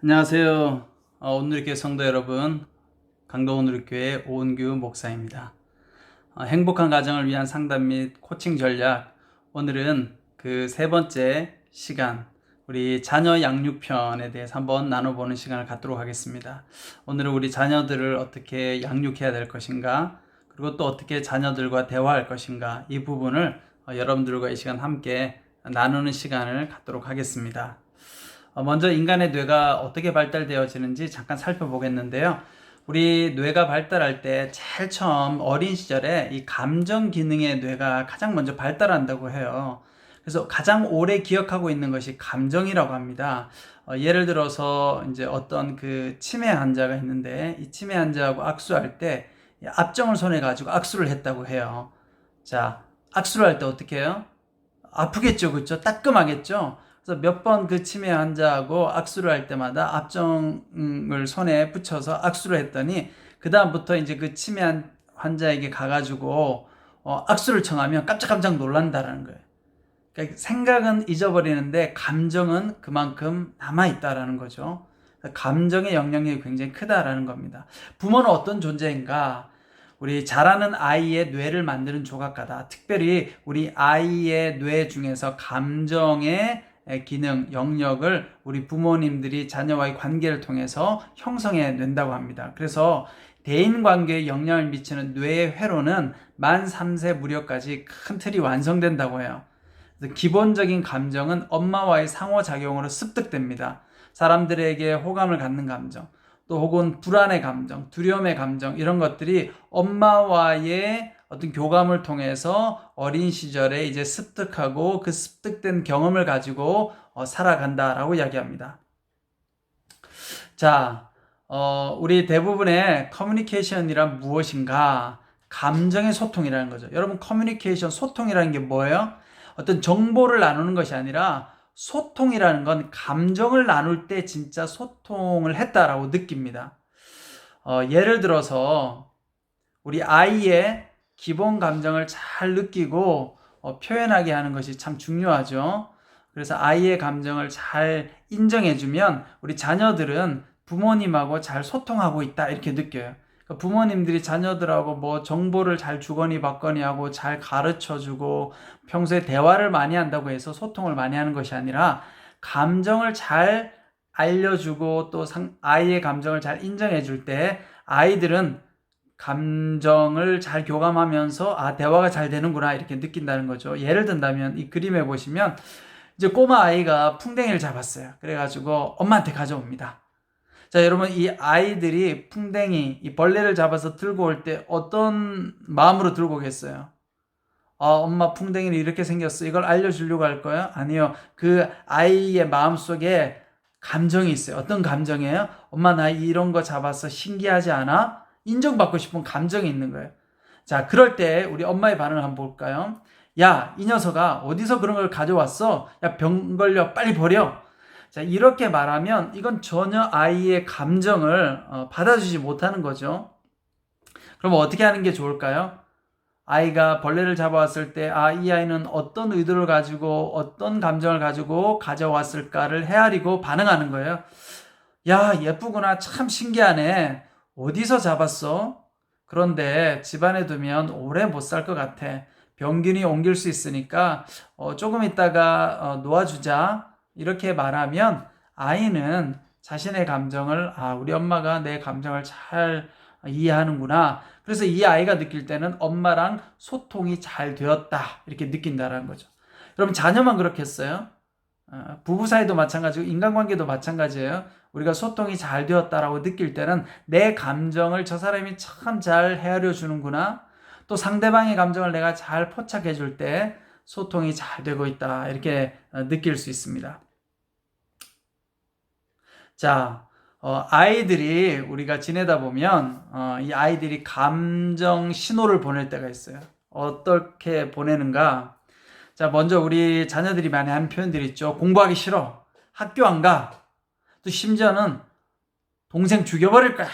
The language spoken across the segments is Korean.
안녕하세요. 온누리교회 성도 여러분, 강동 온누리교회 오은규 목사입니다. 행복한 가정을 위한 상담 및 코칭 전략, 오늘은 그 세 번째 시간, 우리 자녀 양육편에 대해서 한번 나눠보는 시간을 갖도록 하겠습니다. 오늘은 우리 자녀들을 어떻게 양육해야 될 것인가, 그리고 또 어떻게 자녀들과 대화할 것인가, 이 부분을 여러분들과 이 시간 함께 나누는 시간을 갖도록 하겠습니다. 먼저 인간의 뇌가 어떻게 발달되어지는지 잠깐 살펴보겠는데요. 우리 뇌가 발달할 때 제일 처음 어린 시절에 이 감정 기능의 뇌가 가장 먼저 발달한다고 해요. 그래서 가장 오래 기억하고 있는 것이 감정이라고 합니다. 예를 들어서 이제 어떤 그 치매 환자가 있는데 이 치매 환자하고 악수할 때 압정을 손에 가지고 악수를 했다고 해요. 자, 악수를 할 때 어떻게 해요? 아프겠죠, 그렇죠? 따끔하겠죠? 그래서 몇 번 그 치매 환자하고 악수를 할 때마다 압정을 손에 붙여서 악수를 했더니 그 다음부터 이제 그 치매 환자에게 가가지고 악수를 청하면 깜짝깜짝 놀란다라는 거예요. 그러니까 생각은 잊어버리는데 감정은 그만큼 남아있다라는 거죠. 감정의 영향력이 굉장히 크다라는 겁니다. 부모는 어떤 존재인가? 우리 자라는 아이의 뇌를 만드는 조각가다. 특별히 우리 아이의 뇌 중에서 감정의 기능, 영역을 우리 부모님들이 자녀와의 관계를 통해서 형성해 낸다고 합니다. 그래서 대인관계에 영향을 미치는 뇌의 회로는 만 3세 무렵까지 큰 틀이 완성된다고 해요. 기본적인 감정은 엄마와의 상호작용으로 습득됩니다. 사람들에게 호감을 갖는 감정, 또 혹은 불안의 감정, 두려움의 감정, 이런 것들이 엄마와의 어떤 교감을 통해서 어린 시절에 이제 습득하고 그 습득된 경험을 가지고 살아간다라고 이야기합니다. 자, 우리 대부분의 커뮤니케이션이란 무엇인가? 감정의 소통이라는 거죠. 여러분, 커뮤니케이션, 소통이라는 게 뭐예요? 어떤 정보를 나누는 것이 아니라 소통이라는 건 감정을 나눌 때 진짜 소통을 했다라고 느낍니다. 예를 들어서 우리 아이의 기본 감정을 잘 느끼고 표현하게 하는 것이 참 중요하죠. 그래서 아이의 감정을 잘 인정해주면 우리 자녀들은 부모님하고 잘 소통하고 있다 이렇게 느껴요. 그러니까 부모님들이 자녀들하고 뭐 정보를 잘 주거니 받거니 하고 잘 가르쳐주고 평소에 대화를 많이 한다고 해서 소통을 많이 하는 것이 아니라 감정을 잘 알려주고 또 아이의 감정을 잘 인정해줄 때 아이들은 감정을 잘 교감하면서 대화가 잘 되는구나 이렇게 느낀다는 거죠. 예를 든다면 이 그림에 보시면 이제 꼬마 아이가 풍뎅이를 잡았어요. 그래가지고 엄마한테 가져옵니다. 자, 여러분, 이 아이들이 풍뎅이, 이 벌레를 잡아서 들고 올 때 어떤 마음으로 들고 오겠어요? 엄마 풍뎅이는 이렇게 생겼어. 이걸 알려주려고 할 거예요? 아니요. 그 아이의 마음속에 감정이 있어요. 어떤 감정이에요? 엄마 나 이런 거 잡았어. 신기하지 않아? 인정받고 싶은 감정이 있는 거예요. 자, 그럴 때 우리 엄마의 반응을 한번 볼까요? 야, 이 녀석아, 어디서 그런 걸 가져왔어? 야, 병 걸려. 빨리 버려. 자, 이렇게 말하면 이건 전혀 아이의 감정을 받아주지 못하는 거죠. 그럼 어떻게 하는 게 좋을까요? 아이가 벌레를 잡아왔을 때, 이 아이는 어떤 의도를 가지고, 어떤 감정을 가지고 가져왔을까를 헤아리고 반응하는 거예요. 야, 예쁘구나. 참 신기하네. 어디서 잡았어? 그런데 집안에 두면 오래 못 살 것 같아. 병균이 옮길 수 있으니까 조금 있다가 놓아주자. 이렇게 말하면 아이는 자신의 감정을 우리 엄마가 내 감정을 잘 이해하는구나. 그래서 이 아이가 느낄 때는 엄마랑 소통이 잘 되었다 이렇게 느낀다는 거죠. 여러분, 자녀만 그렇겠어요? 부부 사이도 마찬가지고 인간관계도 마찬가지예요. 우리가 소통이 잘 되었다라고 느낄 때는 내 감정을 저 사람이 참 잘 헤아려 주는구나. 또 상대방의 감정을 내가 잘 포착해 줄 때 소통이 잘 되고 있다 이렇게 느낄 수 있습니다. 자, 아이들이 우리가 지내다 보면 이 아이들이 감정 신호를 보낼 때가 있어요. 어떻게 보내는가? 자, 먼저 우리 자녀들이 많이 하는 표현들이 있죠. 공부하기 싫어. 학교 안 가. 또 심지어는 동생 죽여버릴 거야.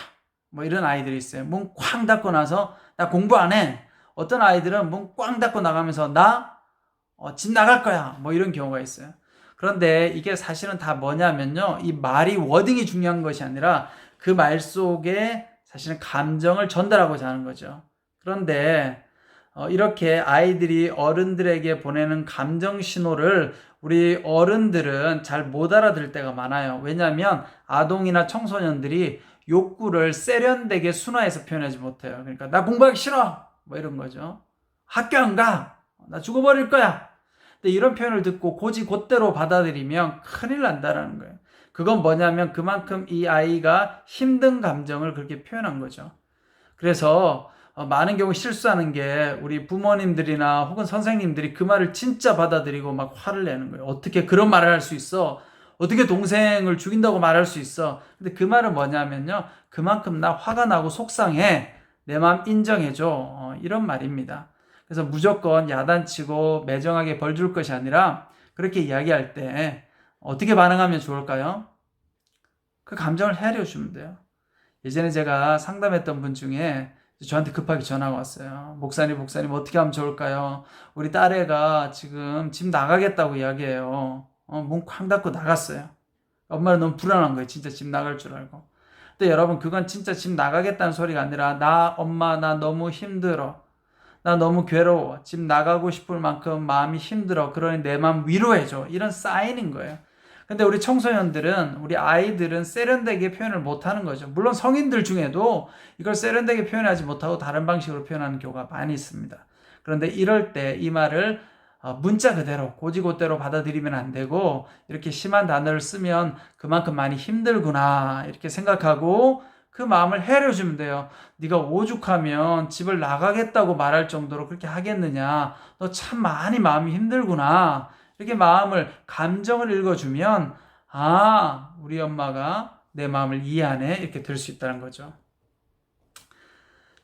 뭐 이런 아이들이 있어요. 문 쾅 닫고 나서 나 공부 안 해. 어떤 아이들은 문 꽝 닫고 나가면서 나 집 나갈 거야. 뭐 이런 경우가 있어요. 그런데 이게 사실은 다 뭐냐면요. 이 말이 워딩이 중요한 것이 아니라 그 말 속에 사실은 감정을 전달하고자 하는 거죠. 그런데 이렇게 아이들이 어른들에게 보내는 감정 신호를 우리 어른들은 잘 못 알아들 때가 많아요. 왜냐하면 아동이나 청소년들이 욕구를 세련되게 순화해서 표현하지 못해요. 그러니까 나 공부하기 싫어! 뭐 이런 거죠. 학교 안 가! 나 죽어버릴 거야! 근데 이런 표현을 듣고 곧대로 받아들이면 큰일 난다라는 거예요. 그건 뭐냐면 그만큼 이 아이가 힘든 감정을 그렇게 표현한 거죠. 그래서 많은 경우 실수하는 게 우리 부모님들이나 혹은 선생님들이 그 말을 진짜 받아들이고 막 화를 내는 거예요. 어떻게 그런 말을 할 수 있어? 어떻게 동생을 죽인다고 말할 수 있어? 근데 그 말은 뭐냐면요. 그만큼 나 화가 나고 속상해. 내 마음 인정해줘. 이런 말입니다. 그래서 무조건 야단치고 매정하게 벌 줄 것이 아니라 그렇게 이야기할 때 어떻게 반응하면 좋을까요? 그 감정을 헤아려 주면 돼요. 예전에 제가 상담했던 분 중에 저한테 급하게 전화가 왔어요. 목사님 어떻게 하면 좋을까요? 우리 딸애가 지금 집 나가겠다고 이야기해요. 문 쾅 닫고 나갔어요. 엄마는 너무 불안한 거예요. 진짜 집 나갈 줄 알고. 근데 여러분 그건 진짜 집 나가겠다는 소리가 아니라 엄마 나 너무 힘들어. 나 너무 괴로워. 집 나가고 싶을 만큼 마음이 힘들어. 그러니 내 마음 위로해줘. 이런 사인인 거예요. 근데 우리 청소년들은, 우리 아이들은 세련되게 표현을 못하는 거죠. 물론 성인들 중에도 이걸 세련되게 표현하지 못하고 다른 방식으로 표현하는 경우가 많이 있습니다. 그런데 이럴 때 이 말을 문자 그대로 곧이곧대로 받아들이면 안 되고 이렇게 심한 단어를 쓰면 그만큼 많이 힘들구나 이렇게 생각하고 그 마음을 헤아려주면 돼요. 네가 오죽하면 집을 나가겠다고 말할 정도로 그렇게 하겠느냐. 너 참 많이 마음이 힘들구나. 이렇게 감정을 읽어주면 우리 엄마가 내 마음을 이해하네 이렇게 들 수 있다는 거죠.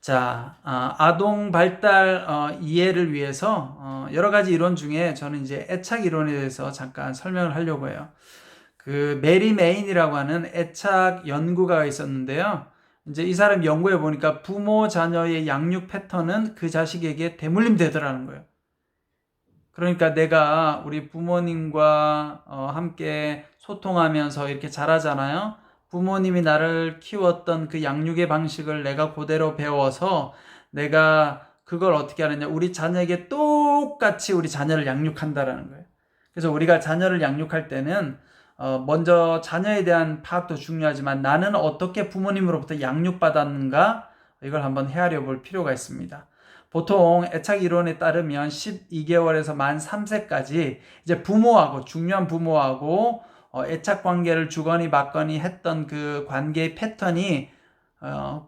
자, 아동 발달 이해를 위해서 여러 가지 이론 중에 저는 이제 애착 이론에 대해서 잠깐 설명을 하려고 해요. 그 메리 메인이라고 하는 애착 연구가가 있었는데요. 이제 이 사람 연구해 보니까 부모 자녀의 양육 패턴은 그 자식에게 대물림 되더라는 거예요. 그러니까 내가 우리 부모님과 함께 소통하면서 이렇게 자라잖아요. 부모님이 나를 키웠던 그 양육의 방식을 내가 그대로 배워서 내가 그걸 어떻게 하느냐. 우리 자녀에게 똑같이 우리 자녀를 양육한다라는 거예요. 그래서 우리가 자녀를 양육할 때는 먼저 자녀에 대한 파악도 중요하지만 나는 어떻게 부모님으로부터 양육받았는가 이걸 한번 헤아려 볼 필요가 있습니다. 보통 애착 이론에 따르면 12개월에서 만 3세까지 이제 중요한 부모하고 애착 관계를 주거니 받거니 했던 그 관계의 패턴이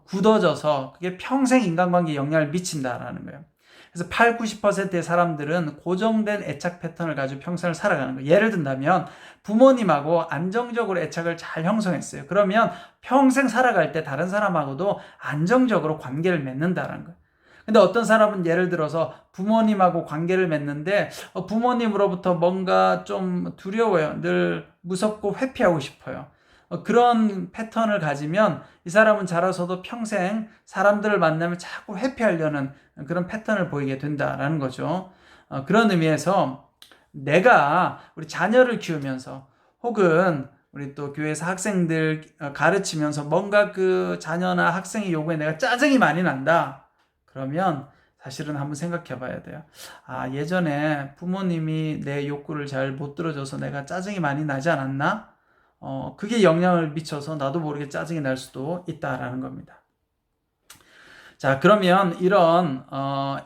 굳어져서 그게 평생 인간관계에 영향을 미친다라는 거예요. 그래서 80-90%의 사람들은 고정된 애착 패턴을 가지고 평생을 살아가는 거예요. 예를 든다면 부모님하고 안정적으로 애착을 잘 형성했어요. 그러면 평생 살아갈 때 다른 사람하고도 안정적으로 관계를 맺는다는 거예요. 근데 어떤 사람은 예를 들어서 부모님하고 관계를 맺는데 부모님으로부터 뭔가 좀 두려워요. 늘 무섭고 회피하고 싶어요. 그런 패턴을 가지면 이 사람은 자라서도 평생 사람들을 만나면 자꾸 회피하려는 그런 패턴을 보이게 된다라는 거죠. 그런 의미에서 내가 우리 자녀를 키우면서 혹은 우리 또 교회에서 학생들 가르치면서 뭔가 그 자녀나 학생의 요구에 내가 짜증이 많이 난다. 그러면 사실은 한번 생각해 봐야 돼요. 예전에 부모님이 내 욕구를 잘 못 들어줘서 내가 짜증이 많이 나지 않았나? 그게 영향을 미쳐서 나도 모르게 짜증이 날 수도 있다라는 겁니다. 자, 그러면 이런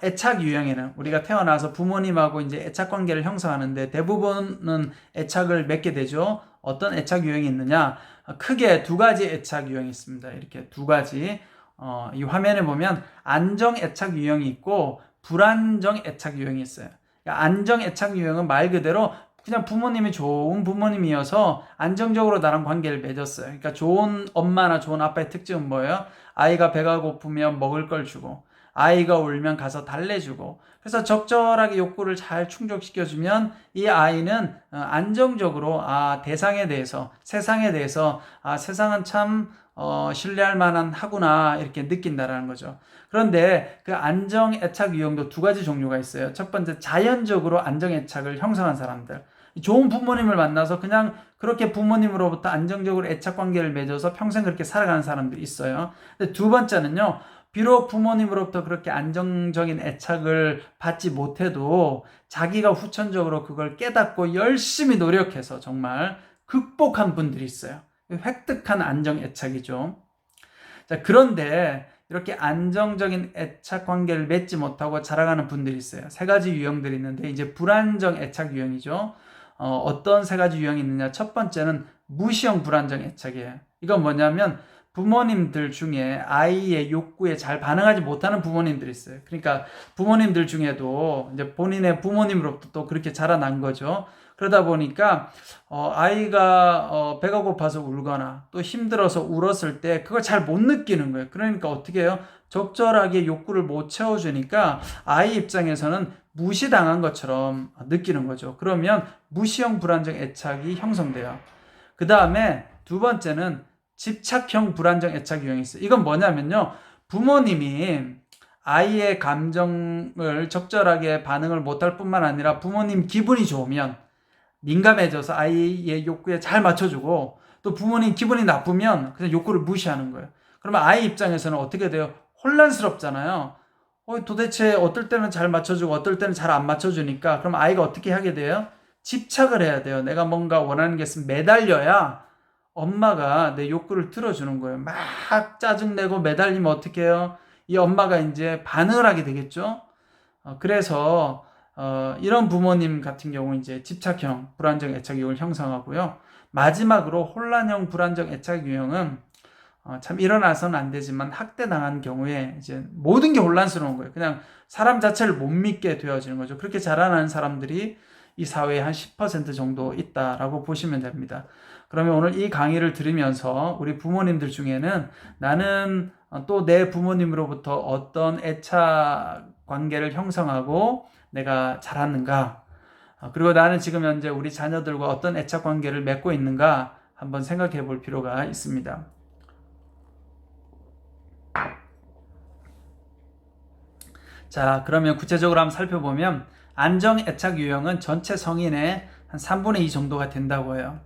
애착 유형에는 우리가 태어나서 부모님하고 이제 애착 관계를 형성하는데 대부분은 애착을 맺게 되죠. 어떤 애착 유형이 있느냐? 크게 두 가지 애착 유형이 있습니다. 이렇게 두 가지. 이 화면에 보면 안정 애착 유형이 있고 불안정 애착 유형이 있어요. 그러니까 안정 애착 유형은 말 그대로 그냥 부모님이 좋은 부모님이어서 안정적으로 나랑 관계를 맺었어요. 그러니까 좋은 엄마나 좋은 아빠의 특징은 뭐예요? 아이가 배가 고프면 먹을 걸 주고 아이가 울면 가서 달래주고 그래서 적절하게 욕구를 잘 충족시켜주면 이 아이는 안정적으로 세상에 대해서 세상은 참 신뢰할 만한 하구나 이렇게 느낀다라는 거죠. 그런데 그 안정 애착 유형도 두 가지 종류가 있어요. 첫 번째 자연적으로 안정 애착을 형성한 사람들. 좋은 부모님을 만나서 그냥 그렇게 부모님으로부터 안정적으로 애착 관계를 맺어서 평생 그렇게 살아가는 사람들이 있어요. 근데 두 번째는요, 비록 부모님으로부터 그렇게 안정적인 애착을 받지 못해도 자기가 후천적으로 그걸 깨닫고 열심히 노력해서 정말 극복한 분들이 있어요. 획득한 안정 애착이죠. 자, 그런데 이렇게 안정적인 애착 관계를 맺지 못하고 자라가는 분들이 있어요. 세 가지 유형들이 있는데, 이제 불안정 애착 유형이죠. 어떤 세 가지 유형이 있느냐? 첫 번째는 무시형 불안정 애착이에요. 이건 뭐냐면 부모님들 중에 아이의 욕구에 잘 반응하지 못하는 부모님들이 있어요. 그러니까 부모님들 중에도 이제 본인의 부모님으로부터 또 그렇게 자라난 거죠. 그러다 보니까 아이가 배가 고파서 울거나 또 힘들어서 울었을 때 그걸 잘 못 느끼는 거예요. 그러니까 어떻게 해요? 적절하게 욕구를 못 채워주니까 아이 입장에서는 무시당한 것처럼 느끼는 거죠. 그러면 무시형 불안정 애착이 형성돼요. 그 다음에 두 번째는 집착형 불안정 애착 유형이 있어요. 이건 뭐냐면요, 부모님이 아이의 감정을 적절하게 반응을 못할 뿐만 아니라 부모님 기분이 좋으면 민감해져서 아이의 욕구에 잘 맞춰주고, 또 부모님 기분이 나쁘면 그냥 욕구를 무시하는 거예요. 그러면 아이 입장에서는 어떻게 돼요? 혼란스럽잖아요. 도대체 어떨 때는 잘 맞춰주고 어떨 때는 잘 안 맞춰주니까, 그럼 아이가 어떻게 하게 돼요? 집착을 해야 돼요. 내가 뭔가 원하는 게 있으면 매달려야 엄마가 내 욕구를 들어주는 거예요. 막 짜증내고 매달리면 어떻게 해요? 이 엄마가 이제 반응을 하게 되겠죠? 그래서 이런 부모님 같은 경우 이제 집착형 불안정 애착 유형을 형성하고요. 마지막으로 혼란형 불안정 애착 유형은 참 일어나서는 안 되지만 학대당한 경우에 이제 모든 게 혼란스러운 거예요. 그냥 사람 자체를 못 믿게 되어지는 거죠. 그렇게 자라나는 사람들이 이 사회에 한 10% 정도 있다라고 보시면 됩니다. 그러면 오늘 이 강의를 들으면서 우리 부모님들 중에는 나는 또 내 부모님으로부터 어떤 애착 관계를 형성하고 내가 자랐는가, 그리고 나는 지금 현재 우리 자녀들과 어떤 애착 관계를 맺고 있는가 한번 생각해 볼 필요가 있습니다. 자, 그러면 구체적으로 한번 살펴보면 안정 애착 유형은 전체 성인의 한 3분의 2 정도가 된다고 해요.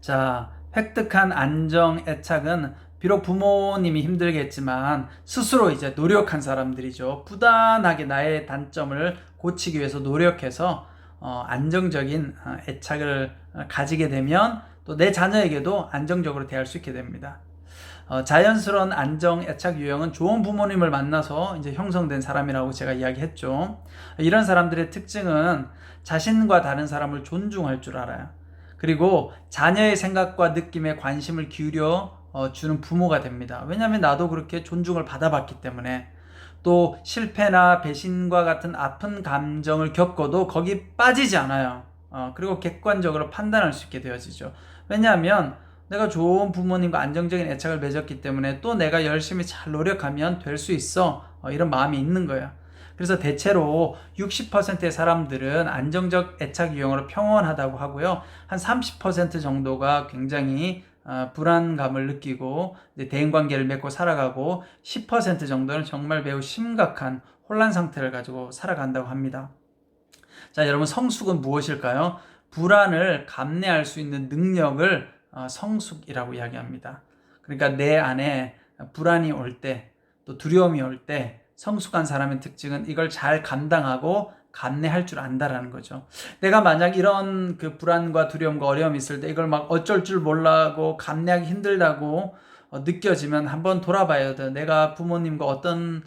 자, 획득한 안정 애착은 비록 부모님이 힘들겠지만 스스로 이제 노력한 사람들이죠. 부단하게 나의 단점을 고치기 위해서 노력해서 안정적인 애착을 가지게 되면 또 내 자녀에게도 안정적으로 대할 수 있게 됩니다. 자연스러운 안정 애착 유형은 좋은 부모님을 만나서 이제 형성된 사람이라고 제가 이야기했죠. 이런 사람들의 특징은 자신과 다른 사람을 존중할 줄 알아요. 그리고 자녀의 생각과 느낌에 관심을 기울여 주는 부모가 됩니다. 왜냐하면 나도 그렇게 존중을 받아봤기 때문에. 또 실패나 배신과 같은 아픈 감정을 겪어도 거기 빠지지 않아요. 그리고 객관적으로 판단할 수 있게 되어지죠. 왜냐하면 내가 좋은 부모님과 안정적인 애착을 맺었기 때문에 또 내가 열심히 잘 노력하면 될 수 있어, 이런 마음이 있는 거예요. 그래서 대체로 60%의 사람들은 안정적 애착 유형으로 평온하다고 하고요. 한 30% 정도가 굉장히 불안감을 느끼고 대인관계를 맺고 살아가고, 10% 정도는 정말 매우 심각한 혼란 상태를 가지고 살아간다고 합니다. 자, 여러분, 성숙은 무엇일까요? 불안을 감내할 수 있는 능력을 성숙이라고 이야기합니다. 그러니까 내 안에 불안이 올 때, 또 두려움이 올 때 성숙한 사람의 특징은 이걸 잘 감당하고 감내할 줄 안다라는 거죠. 내가 만약 이런 그 불안과 두려움과 어려움이 있을 때 이걸 막 어쩔 줄 몰라고 감내하기 힘들다고 느껴지면 한번 돌아봐야 돼. 내가 부모님과 어떤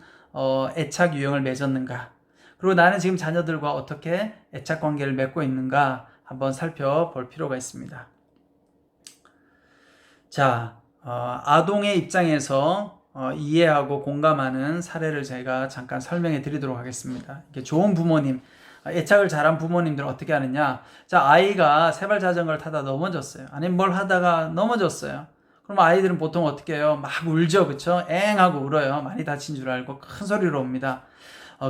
애착 유형을 맺었는가, 그리고 나는 지금 자녀들과 어떻게 애착 관계를 맺고 있는가 한번 살펴볼 필요가 있습니다. 자, 아동의 입장에서 이해하고 공감하는 사례를 제가 잠깐 설명해 드리도록 하겠습니다. 이게 좋은 부모님, 애착을 잘한 부모님들은 어떻게 하느냐. 자, 아이가 세발 자전거를 타다 넘어졌어요. 아니면 뭘 하다가 넘어졌어요. 그럼 아이들은 보통 어떻게 해요? 막 울죠, 그쵸? 엥 하고 울어요. 많이 다친 줄 알고 큰 소리로 옵니다.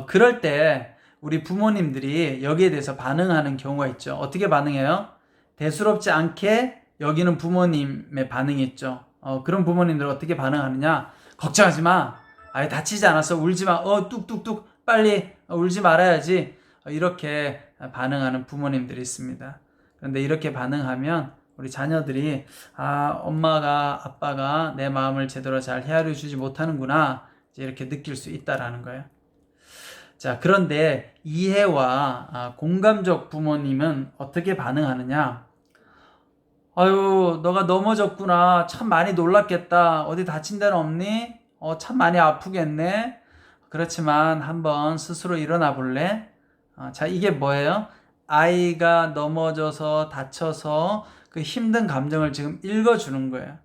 그럴 때 우리 부모님들이 여기에 대해서 반응하는 경우가 있죠. 어떻게 반응해요? 대수롭지 않게 여기는 부모님의 반응이 있죠. 그런 부모님들 어떻게 반응하느냐? 걱정하지 마. 아예 다치지 않았어. 울지 마. 뚝뚝뚝 빨리 울지 말아야지. 이렇게 반응하는 부모님들이 있습니다. 그런데 이렇게 반응하면 우리 자녀들이 엄마가 아빠가 내 마음을 제대로 잘 헤아려 주지 못하는구나 이제 이렇게 느낄 수 있다라는 거예요. 자, 그런데 이해와 공감적 부모님은 어떻게 반응하느냐? 아유, 너가 넘어졌구나. 참 많이 놀랐겠다. 어디 다친 데는 없니? 참 많이 아프겠네. 그렇지만 한번 스스로 일어나 볼래? 자, 이게 뭐예요? 아이가 넘어져서 다쳐서 그 힘든 감정을 지금 읽어주는 거예요.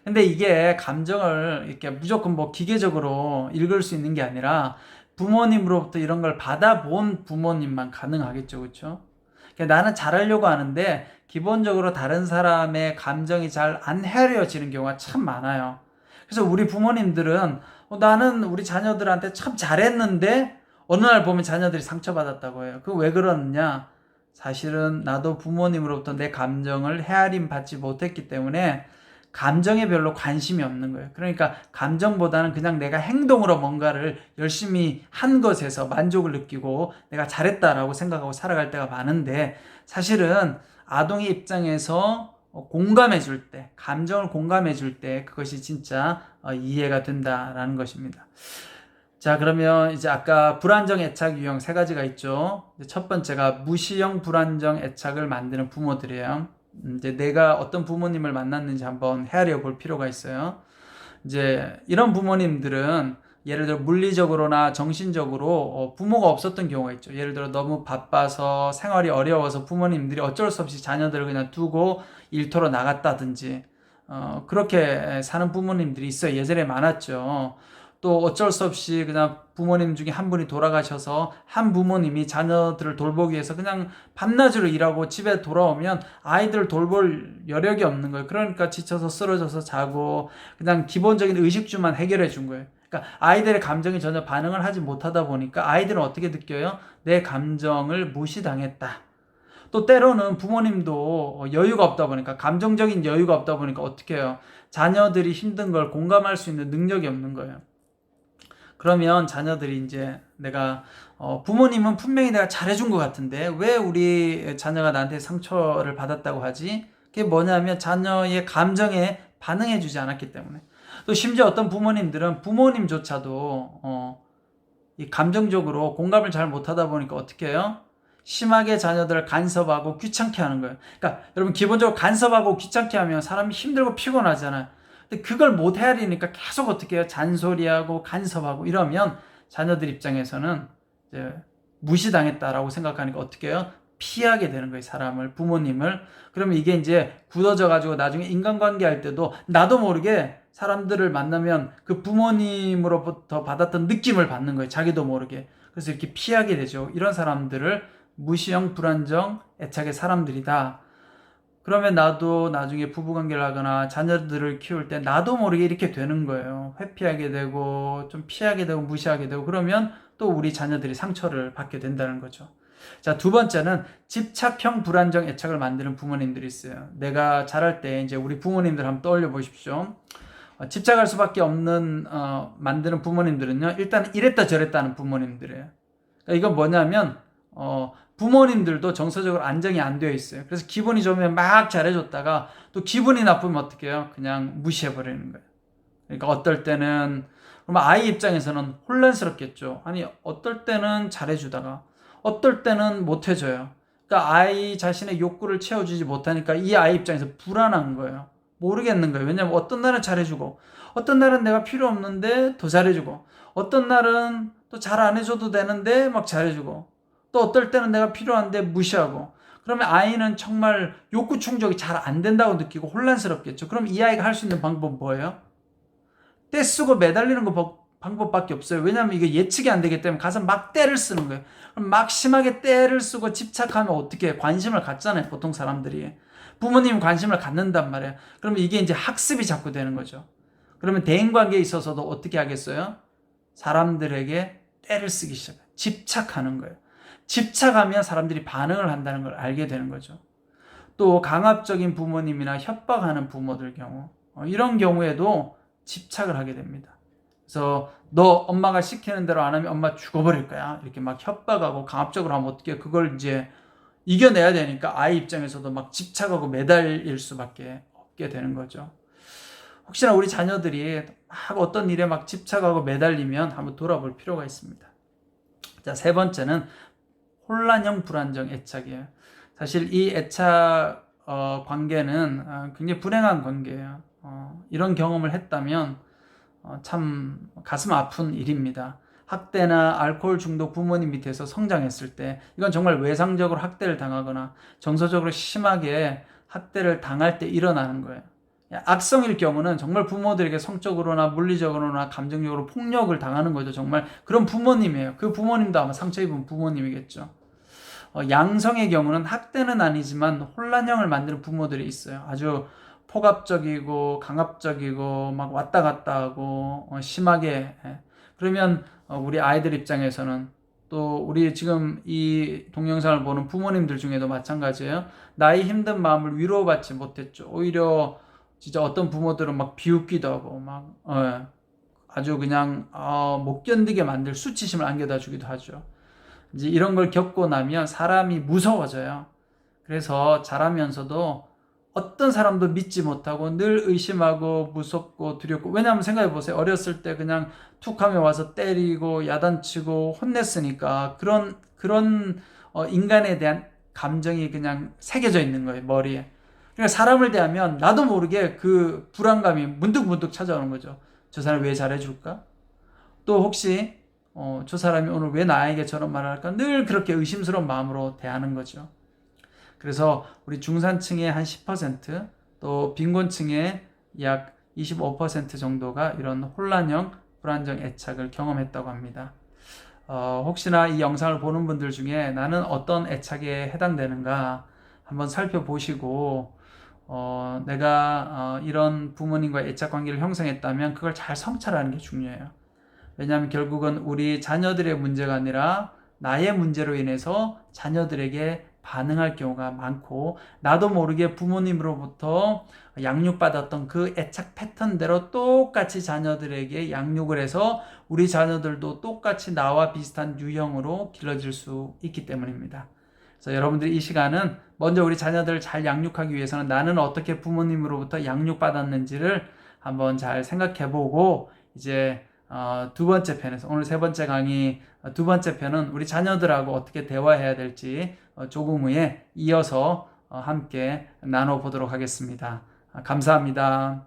근데 이게 감정을 이렇게 무조건 뭐 기계적으로 읽을 수 있는 게 아니라 부모님으로부터 이런 걸 받아본 부모님만 가능하겠죠, 그렇죠? 그러니까 나는 잘하려고 하는데 기본적으로 다른 사람의 감정이 잘 안 헤아려지는 경우가 참 많아요. 그래서 우리 부모님들은 나는 우리 자녀들한테 참 잘했는데 어느 날 보면 자녀들이 상처받았다고 해요. 그 왜 그러느냐? 사실은 나도 부모님으로부터 내 감정을 헤아림 받지 못했기 때문에 감정에 별로 관심이 없는 거예요. 그러니까 감정보다는 그냥 내가 행동으로 뭔가를 열심히 한 것에서 만족을 느끼고 내가 잘했다라고 생각하고 살아갈 때가 많은데, 사실은 아동의 입장에서 공감해 줄 때, 감정을 공감해 줄 때 그것이 진짜 이해가 된다라는 것입니다. 자, 그러면 이제 아까 불안정 애착 유형 세 가지가 있죠. 첫 번째가 무시형 불안정 애착을 만드는 부모들이에요. 이제 내가 어떤 부모님을 만났는지 한번 헤아려 볼 필요가 있어요. 이제 이런 부모님들은 예를 들어 물리적으로나 정신적으로 부모가 없었던 경우가 있죠. 예를 들어 너무 바빠서 생활이 어려워서 부모님들이 어쩔 수 없이 자녀들을 그냥 두고 일터로 나갔다든지 그렇게 사는 부모님들이 있어요. 예전에 많았죠. 또 어쩔 수 없이 그냥 부모님 중에 한 분이 돌아가셔서 한 부모님이 자녀들을 돌보기 위해서 그냥 밤낮으로 일하고 집에 돌아오면 아이들을 돌볼 여력이 없는 거예요. 그러니까 지쳐서 쓰러져서 자고 그냥 기본적인 의식주만 해결해 준 거예요. 그러니까 아이들의 감정이 전혀 반응을 하지 못하다 보니까 아이들은 어떻게 느껴요? 내 감정을 무시당했다. 또 때로는 부모님도 여유가 없다 보니까, 감정적인 여유가 없다 보니까 어떻게 해요? 자녀들이 힘든 걸 공감할 수 있는 능력이 없는 거예요. 그러면 자녀들이 이제 내가 부모님은 분명히 내가 잘해준 것 같은데 왜 우리 자녀가 나한테 상처를 받았다고 하지? 그게 뭐냐면 자녀의 감정에 반응해주지 않았기 때문에. 또 심지어 어떤 부모님들은 부모님조차도 이 감정적으로 공감을 잘 못하다 보니까 어떻게 해요? 심하게 자녀들을 간섭하고 귀찮게 하는 거예요. 그러니까 여러분, 기본적으로 간섭하고 귀찮게 하면 사람이 힘들고 피곤하잖아요. 근데 그걸 못 헤아리니까 계속 어떻게 해요? 잔소리하고 간섭하고 이러면 자녀들 입장에서는 이제 무시당했다라고 생각하니까 어떻게 해요? 피하게 되는 거예요, 사람을, 부모님을. 그러면 이게 이제 굳어져 가지고 나중에 인간관계 할 때도 나도 모르게 사람들을 만나면 그 부모님으로부터 받았던 느낌을 받는 거예요, 자기도 모르게. 그래서 이렇게 피하게 되죠. 이런 사람들을 무시형 불안정 애착의 사람들이다. 그러면 나도 나중에 부부관계를 하거나 자녀들을 키울 때 나도 모르게 이렇게 되는 거예요. 회피하게 되고 좀 피하게 되고 무시하게 되고, 그러면 또 우리 자녀들이 상처를 받게 된다는 거죠. 자, 두 번째는 집착형 불안정 애착을 만드는 부모님들이 있어요. 내가 자랄 때 이제 우리 부모님들 한번 떠올려 보십시오. 집착할 수밖에 없는 만드는 부모님들은요, 일단 이랬다 저랬다 하는 부모님들이에요. 그러니까 이건 뭐냐면 부모님들도 정서적으로 안정이 안 되어 있어요. 그래서 기분이 좋으면 막 잘해줬다가 또 기분이 나쁘면 어떻게 해요? 그냥 무시해버리는 거예요. 그러니까 어떨 때는, 그러면 아이 입장에서는 혼란스럽겠죠. 아니, 어떨 때는 잘해주다가 어떨 때는 못해줘요. 그러니까 아이 자신의 욕구를 채워주지 못하니까 이 아이 입장에서 불안한 거예요. 모르겠는 거예요. 왜냐면 어떤 날은 잘해주고 어떤 날은 내가 필요 없는데 더 잘해주고 어떤 날은 또 잘 안 해줘도 되는데 막 잘해주고 또 어떨 때는 내가 필요한데 무시하고, 그러면 아이는 정말 욕구 충족이 잘 안 된다고 느끼고 혼란스럽겠죠. 그럼 이 아이가 할 수 있는 방법은 뭐예요? 떼쓰고 매달리는 방법밖에 없어요. 왜냐하면 이게 예측이 안 되기 때문에 가서 막 떼를 쓰는 거예요. 그럼 막 심하게 떼를 쓰고 집착하면 어떻게 해요? 관심을 갖잖아요, 보통 사람들이. 부모님 관심을 갖는단 말이에요. 그러면 이게 이제 학습이 자꾸 되는 거죠. 그러면 대인관계에 있어서도 어떻게 하겠어요? 사람들에게 떼를 쓰기 시작해요. 집착하는 거예요. 집착하면 사람들이 반응을 한다는 걸 알게 되는 거죠. 또 강압적인 부모님이나 협박하는 부모들 경우, 이런 경우에도 집착을 하게 됩니다. 그래서 너 엄마가 시키는 대로 안 하면 엄마 죽어버릴 거야. 이렇게 막 협박하고 강압적으로 하면 어떻게 그걸 이제 이겨내야 되니까 아이 입장에서도 막 집착하고 매달릴 수밖에 없게 되는 거죠. 혹시나 우리 자녀들이 막 어떤 일에 막 집착하고 매달리면 한번 돌아볼 필요가 있습니다. 자, 세 번째는 혼란형 불안정 애착이에요. 사실 이 애착 관계는 굉장히 불행한 관계예요. 이런 경험을 했다면 참 가슴 아픈 일입니다. 학대나 알코올 중독 부모님 밑에서 성장했을 때 이건 정말 외상적으로 학대를 당하거나 정서적으로 심하게 학대를 당할 때 일어나는 거예요. 악성일 경우는 정말 부모들에게 성적으로나 물리적으로나 감정적으로 폭력을 당하는 거죠. 정말 그런 부모님이에요. 그 부모님도 아마 상처 입은 부모님이겠죠. 양성의 경우는 학대는 아니지만 혼란형을 만드는 부모들이 있어요. 아주 폭압적이고 강압적이고 막 왔다 갔다 하고 심하게. 그러면 우리 아이들 입장에서는 또 우리 지금 이 동영상을 보는 부모님들 중에도 마찬가지예요. 나의 힘든 마음을 위로받지 못했죠. 오히려 진짜 어떤 부모들은 막 비웃기도 하고 막 아주 그냥 못 견디게 만들 수치심을 안겨다 주기도 하죠. 이제 이런 걸 겪고 나면 사람이 무서워져요. 그래서 자라면서도 어떤 사람도 믿지 못하고 늘 의심하고 무섭고 두렵고, 왜냐하면 생각해 보세요. 어렸을 때 그냥 툭 하면 와서 때리고 야단치고 혼냈으니까 그런 인간에 대한 감정이 그냥 새겨져 있는 거예요, 머리에. 그러니까 사람을 대하면 나도 모르게 그 불안감이 문득문득 찾아오는 거죠. 저 사람이 왜 잘해줄까? 또 혹시 저 사람이 오늘 왜 나에게 저런 말을 할까? 늘 그렇게 의심스러운 마음으로 대하는 거죠. 그래서 우리 중산층의 한 10%, 또 빈곤층의 약 25% 정도가 이런 혼란형 불안정 애착을 경험했다고 합니다. 혹시나 이 영상을 보는 분들 중에 나는 어떤 애착에 해당되는가 한번 살펴보시고 내가 이런 부모님과의 애착 관계를 형성했다면 그걸 잘 성찰하는 게 중요해요. 왜냐하면 결국은 우리 자녀들의 문제가 아니라 나의 문제로 인해서 자녀들에게 반응할 경우가 많고, 나도 모르게 부모님으로부터 양육받았던 그 애착 패턴대로 똑같이 자녀들에게 양육을 해서 우리 자녀들도 똑같이 나와 비슷한 유형으로 길러질 수 있기 때문입니다. 그래서 여러분들이 이 시간은 먼저 우리 자녀들을 잘 양육하기 위해서는 나는 어떻게 부모님으로부터 양육받았는지를 한번 잘 생각해보고, 이제 두 번째 편에서, 오늘 세 번째 강의 두 번째 편은 우리 자녀들하고 어떻게 대화해야 될지 조금 후에 이어서 함께 나눠보도록 하겠습니다. 감사합니다.